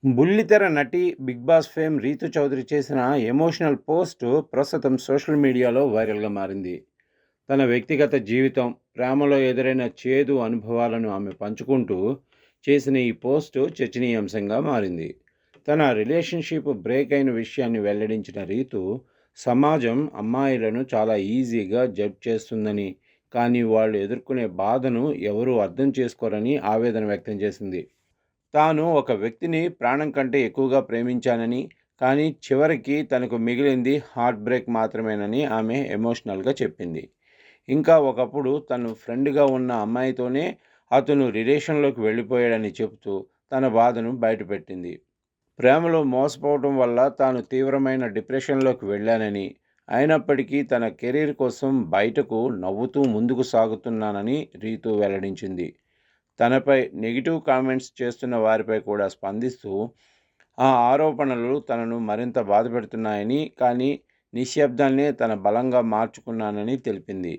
బుల్లితెర నటి, 'Bigg Boss' fame Rithu Chowdary చేసిన ఎమోషనల్ పోస్ట్ ప్రస్తుతం సోషల్ మీడియాలో వైరల్‌గా మారింది. తన వ్యక్తిగత జీవితం, ప్రేమలో ఎదురైన చేదు అనుభవాలను ఆమె పంచుకుంటూ చేసిన ఈ పోస్ట్ చర్చనీయాంశంగా మారింది. తన రిలేషన్‌షిప్ బ్రేక్ అయిన విషయాన్ని వెల్లడించిన రీతు, సమాజం అమ్మాయిలను చాలా ఈజీగా జడ్జ్ చేస్తుందని, కానీ వాళ్ళు ఎదుర్కొనే బాధను ఎవరూ అర్థం చేసుకోరని ఆవేదన వ్యక్తం చేసింది. తాను ఒక వ్యక్తిని ప్రాణం కంటే ఎక్కువగా ప్రేమించానని, కానీ చివరికి తనకు మిగిలింది హార్ట్ బ్రేక్ మాత్రమేనని ఆమె ఎమోషనల్‌గా చెప్పింది. ఇంకా ఒకప్పుడు తను ఫ్రెండ్‌గా ఉన్న అమ్మాయితోనే అతను రిలేషన్‌లోకి వెళ్ళిపోయాడని చెబుతూ తన బాధను బయటపెట్టింది. ప్రేమలో మోసపోవటం వల్ల తాను తీవ్రమైన డిప్రెషన్‌లోకి వెళ్ళానని, అయినప్పటికీ తన కెరీర్ కోసం బయటకు నవ్వుతూ ముందుకు సాగుతున్నానని రీతు వెల్లడించింది. తనపై నెగెటివ్ కామెంట్స్ చేస్తున్న వారిపై కూడా స్పందిస్తూ, ఆ ఆరోపణలు తనను మరింత బాధపెడుతున్నాయని, కానీ నిశ్శబ్దాన్నే తన బలంగా మార్చుకున్నానని తెలిపింది.